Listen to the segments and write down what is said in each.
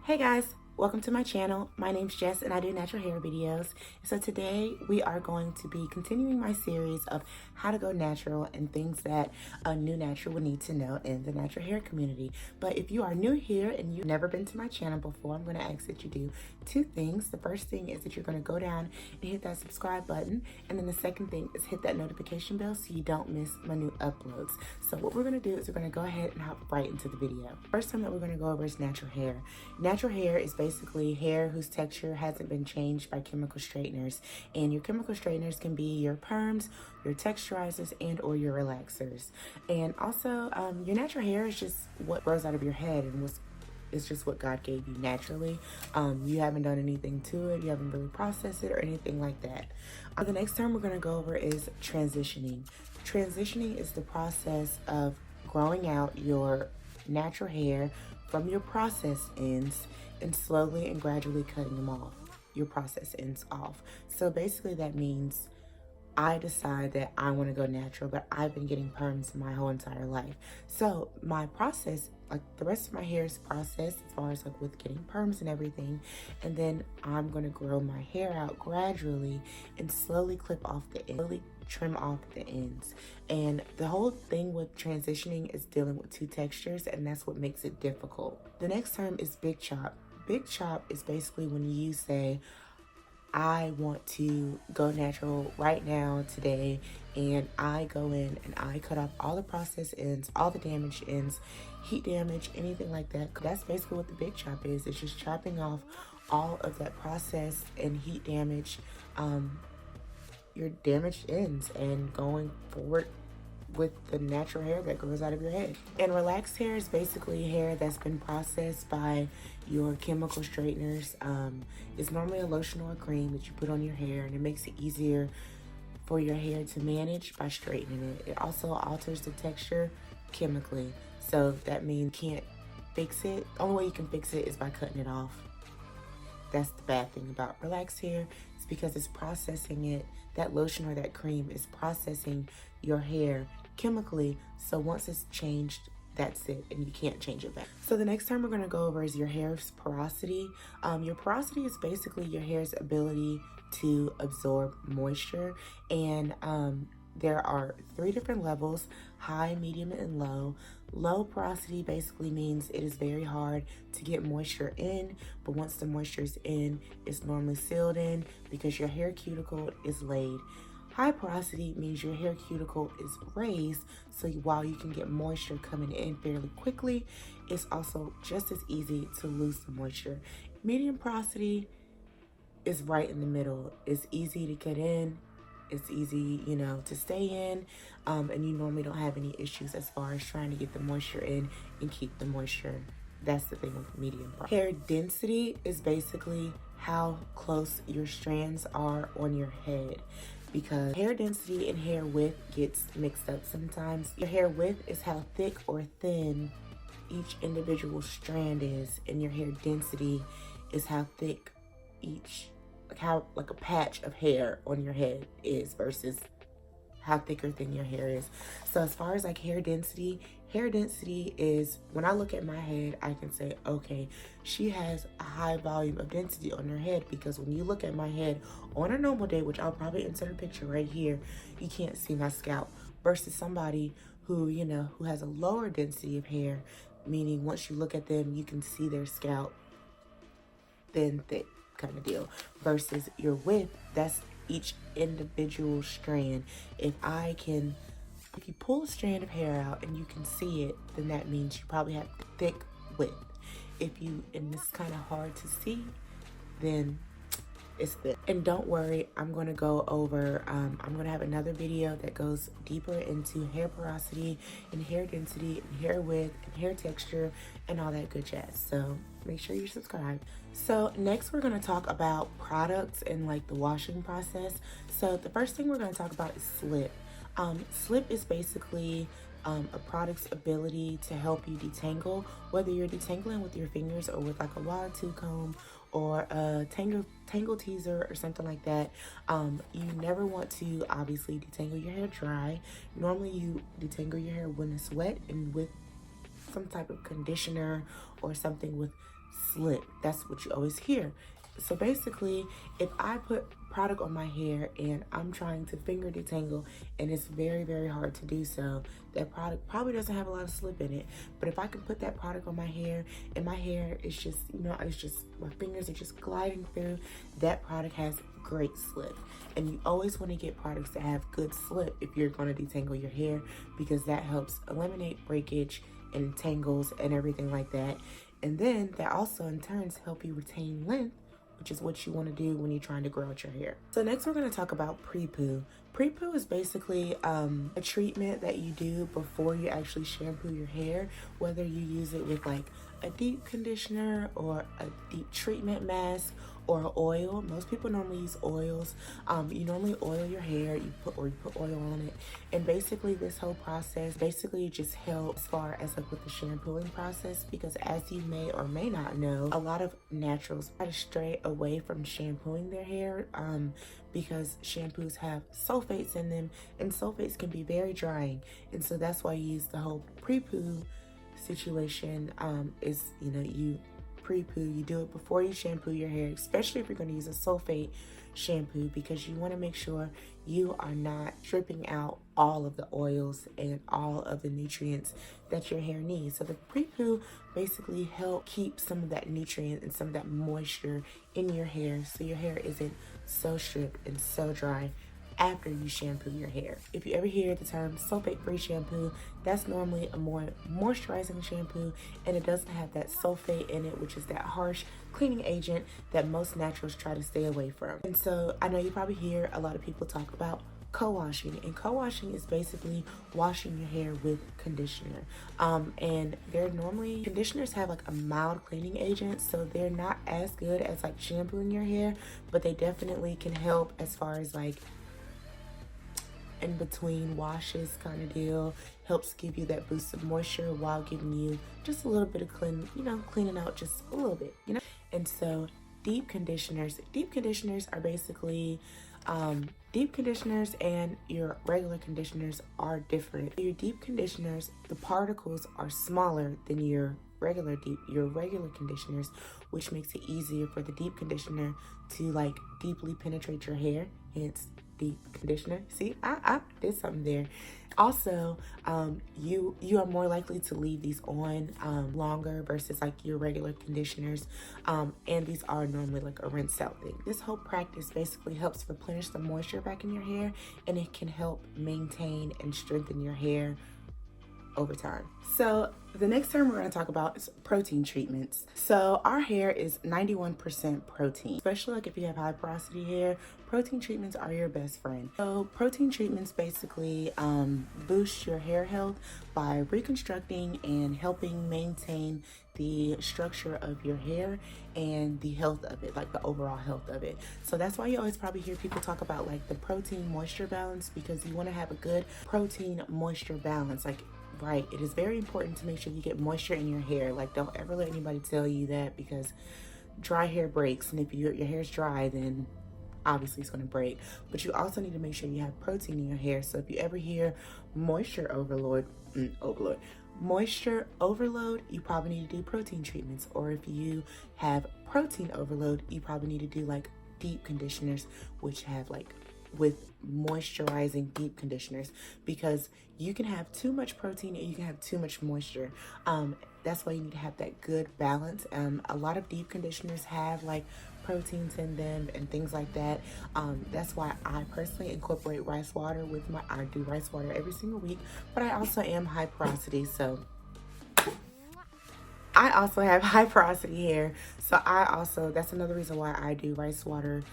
Hey guys, welcome to my channel. My name's Jess and I do natural hair videos. So today we are going to be continuing my series of how to go natural and things that a new natural would need to know in the natural hair community. But if you are new here and you've never been to my channel before, I'm going to ask that you do two things. The first thing is that you're going to go down and hit that subscribe button. And then the second thing is hit that notification bell so you don't miss my new uploads. So what we're going to do is we're going to go ahead and hop right into the video. First thing that we're going to go over is natural hair. Natural hair is basically hair whose texture hasn't been changed by chemical straighteners. And your chemical straighteners can be your perms, your texturizers, and or your relaxers. And also, your natural hair is just what grows out of your head and it's just what God gave you naturally. You haven't done anything to it. You haven't really processed it or anything like that. The next term we're going to go over is transitioning. Transitioning is the process of growing out your natural hair from your process ends and slowly and gradually cutting them off, your process ends off. So basically that means I decide that I want to go natural, but I've been getting perms my whole entire life. So my process, like the rest of my hair is processed as far as like with getting perms and everything. And then I'm going to grow my hair out gradually and slowly clip off the ends, slowly trim off the ends. And the whole thing with transitioning is dealing with two textures, and that's what makes it difficult. The next term is big chop. Big chop is basically when you say, I want to go natural right now, today, and I go in and I cut off all the process ends, all the damaged ends, heat damage, anything like that. That's basically what the big chop is. It's just chopping off all of that process and heat damage, your damaged ends, and going forward with the natural hair that grows out of your head. And relaxed hair is basically hair that's been processed by your chemical straighteners. It's normally a lotion or a cream that you put on your hair, and it makes it easier for your hair to manage by straightening it. It also alters the texture chemically, so that means you can't fix it. The only way you can fix it is by cutting it off. That's the bad thing about relaxed hair, is because it's processing it. That lotion or that cream is processing your hair chemically, so once it's changed, that's it, and you can't change it back. So the next term we're going to go over is your hair's porosity. Your porosity is basically your hair's ability to absorb moisture, and there are 3 different levels: high, medium, and low. Low porosity basically means it is very hard to get moisture in, but once the moisture is in, it's normally sealed in because your hair cuticle is laid. High porosity means your hair cuticle is raised, so while you can get moisture coming in fairly quickly, it's also just as easy to lose the moisture. Medium porosity is right in the middle. It's easy to get in, it's easy, to stay in, and you normally don't have any issues as far as trying to get the moisture in and keep the moisture. That's the thing with medium porosity. Hair density is basically how close your strands are on your head, because hair density and hair width gets mixed up sometimes. Your hair width is how thick or thin each individual strand is, and your hair density is how thick each, like a patch of hair on your head is versus how thick or thin your hair is. So as far as like hair density is, when I look at my head, I can say, okay, she has a high volume of density on her head, because when you look at my head on a normal day, which I'll probably insert a picture right here, you can't see my scalp, versus somebody who, who has a lower density of hair, meaning once you look at them, you can see their scalp thin, thick kind of deal, versus your width, that's each individual strand. If you pull a strand of hair out and you can see it, then that means you probably have thick width. And it's kind of hard to see, then it's thick. And don't worry, I'm going to go over, I'm going to have another video that goes deeper into hair porosity and hair density and hair width and hair texture and all that good jazz. So make sure you subscribe. So next we're going to talk about products and like the washing process. So the first thing we're going to talk about is slip. Slip is basically a product's ability to help you detangle, whether you're detangling with your fingers or with like a wide tooth comb or a tangle teaser or something like that. You never want to obviously detangle your hair dry. Normally you detangle your hair when it's wet and with some type of conditioner or something with slip. That's what you always hear. So basically, if I put product on my hair and I'm trying to finger detangle and it's very, very hard to do so, that product probably doesn't have a lot of slip in it. But if I can put that product on my hair and my hair is just, it's just, my fingers are just gliding through, that product has great slip. And you always want to get products that have good slip if you're going to detangle your hair, because that helps eliminate breakage and tangles and everything like that. And then that also in turns help you retain length, which is what you want to do when you're trying to grow out your hair. So next we're going to talk about pre-poo. Pre-poo is basically a treatment that you do before you actually shampoo your hair, whether you use it with like a deep conditioner or a deep treatment mask or oil. Most people normally use oils. You normally oil your hair, you put oil on it, and basically this whole process basically just helps as far as like with the shampooing process, because as you may or may not know, a lot of naturals try to stray away from shampooing their hair because shampoos have sulfates in them, and sulfates can be very drying, and so that's why you use the whole pre-poo situation. Is you pre-poo, you do it before you shampoo your hair, especially if you're going to use a sulfate shampoo, because you want to make sure you are not stripping out all of the oils and all of the nutrients that your hair needs. So the pre-poo basically help keep some of that nutrient and some of that moisture in your hair, so your hair isn't so stripped and so dry after you shampoo your hair. If you ever hear the term sulfate-free shampoo, that's normally a more moisturizing shampoo, and it doesn't have that sulfate in it, which is that harsh cleaning agent that most naturals try to stay away from. And so I know you probably hear a lot of people talk about co-washing, and co-washing is basically washing your hair with conditioner. And conditioners have like a mild cleaning agent, so they're not as good as like shampooing your hair, but they definitely can help as far as like in between washes kind of deal. Helps give you that boost of moisture while giving you just a little bit of cleaning out just a little bit, And so deep conditioners are basically deep conditioners and your regular conditioners are different. Your deep conditioners, the particles are smaller than your regular conditioners, which makes it easier for the deep conditioner to like deeply penetrate your hair, hence deep conditioner. See, I did something there. Also, you are more likely to leave these on longer versus like your regular conditioners, and these are normally like a rinse out thing. This whole practice basically helps replenish the moisture back in your hair, and it can help maintain and strengthen your hair over time. So the next term we're going to talk about is protein treatments. So our hair is 91% protein, especially like if you have high porosity hair. Protein treatments are your best friend. So protein treatments basically boost your hair health by reconstructing and helping maintain the structure of your hair and the health of it, like the overall health of it. So that's why you always probably hear people talk about like the protein moisture balance, because you want to have a good protein moisture balance. Right, it is very important to make sure you get moisture in your hair. Like, don't ever let anybody tell you that, because dry hair breaks, and if your hair's dry, then obviously it's going to break. But you also need to make sure you have protein in your hair. So if you ever hear moisture overload, you probably need to do protein treatments. Or if you have protein overload, you probably need to do like deep conditioners, which have like with moisturizing deep conditioners, because you can have too much protein and you can have too much moisture. That's why you need to have that good balance. A lot of deep conditioners have like proteins in them and things like that. That's why I personally incorporate rice water with I do rice water every single week, but I also am high porosity, so I also have high porosity hair. So that's another reason why I do rice water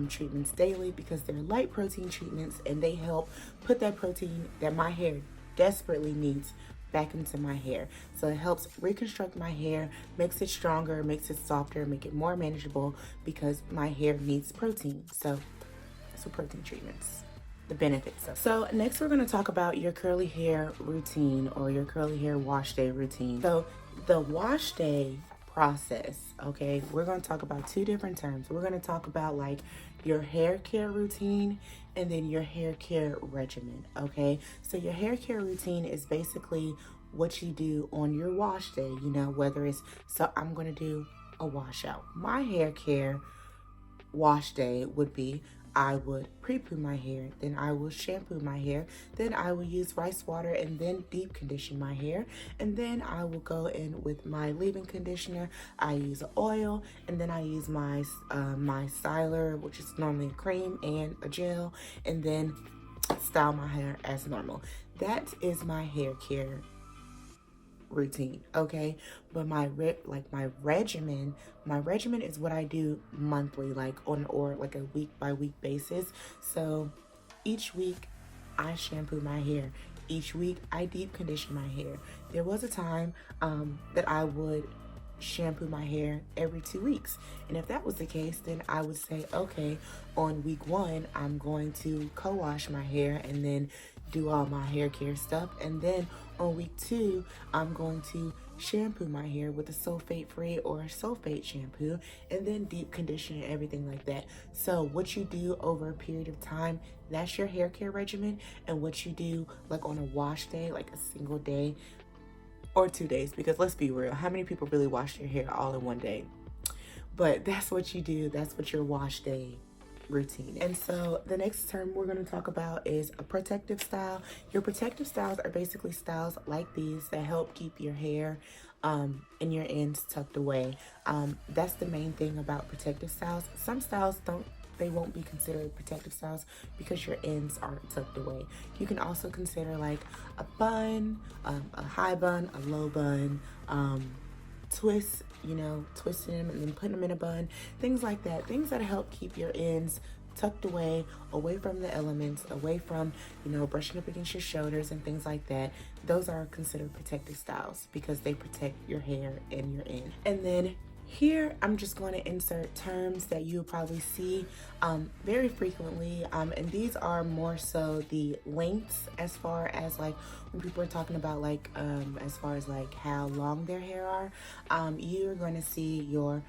treatments daily, because they're light protein treatments and they help put that protein that my hair desperately needs back into my hair. So it helps reconstruct my hair, makes it stronger, makes it softer, make it more manageable, because my hair needs protein. So that's what protein treatments, the benefits of. So next we're going to talk about your curly hair routine, or your curly hair wash day routine. So the wash day process, okay, we're going to talk about two different terms. We're going to talk about like your hair care routine and then your hair care regimen, okay? So your hair care routine is basically what you do on your wash day, whether it's, so I'm going to do a washout. My hair care wash day would be I would pre-poo my hair, then I will shampoo my hair, then I will use rice water and then deep condition my hair, and then I will go in with my leave-in conditioner. I use oil, and then I use my my styler, which is normally a cream and a gel, and then style my hair as normal. That is my hair care routine, okay? But my regimen is what I do monthly, like on or like a week by week basis. So each week I shampoo my hair, each week I deep condition my hair. There was a time that I would shampoo my hair every 2 weeks, and if that was the case, then I would say, okay, on week 1 I'm going to co-wash my hair and then do all my hair care stuff, and then on week 2 I'm going to shampoo my hair with a sulfate free or a sulfate shampoo, and then deep condition and everything like that. So what you do over a period of time, that's your hair care regimen. And what you do like on a wash day, like a single day or 2 days, because let's be real, how many people really wash their hair all in one day? But that's what you do, that's what your wash day routine. And so the next term we're going to talk about is a protective style. Your protective styles are basically styles like these that help keep your hair and your ends tucked away. That's the main thing about protective styles. Some styles they won't be considered protective styles because your ends aren't tucked away. You can also consider like a bun, a high bun, a low bun, twists, twisting them and then putting them in a bun, things like that. Things that help keep your ends tucked away from the elements, away from, brushing up against your shoulders and things like that. Those are considered protective styles because they protect your hair and your ends. And then here, I'm just going to insert terms that you'll probably see very frequently, and these are more so the lengths, as far as like when people are talking about like as far as like how long their hair are. You're going to see your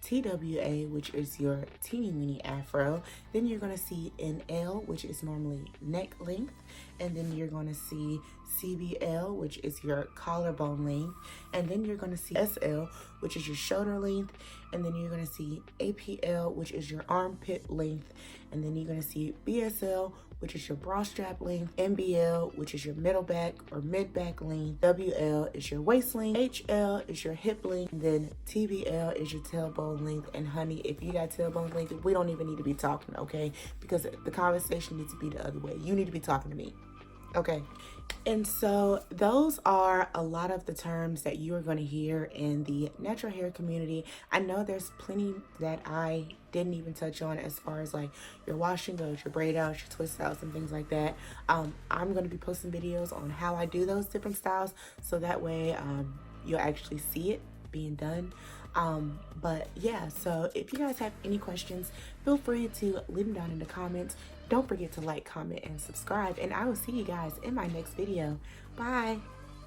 TWA, which is your teeny weeny afro. Then you're going to see NL, which is normally neck length. And then you're going to see CBL, which is your collarbone length. And then you're going to see SL, which is your shoulder length. And then you're going to see APL, which is your armpit length. And then you're going to see BSL, which is your bra strap length. MBL, which is your middle back or mid back length. WL is your waist length. HL is your hip length. And then TBL is your tailbone length. And honey, if you got tailbone length, we don't even need to be talking, okay? Because the conversation needs to be the other way. You need to be talking to me, okay? And so those are a lot of the terms that you are going to hear in the natural hair community. I know there's plenty that I didn't even touch on, as far as like your wash and goes, your braid outs, your twist outs, and things like that. I'm going to be posting videos on how I do those different styles, so that way you'll actually see it being done. But yeah, so if you guys have any questions, feel free to leave them down in the comments. Don't forget to like, comment, and subscribe, and I will see you guys in my next video. Bye.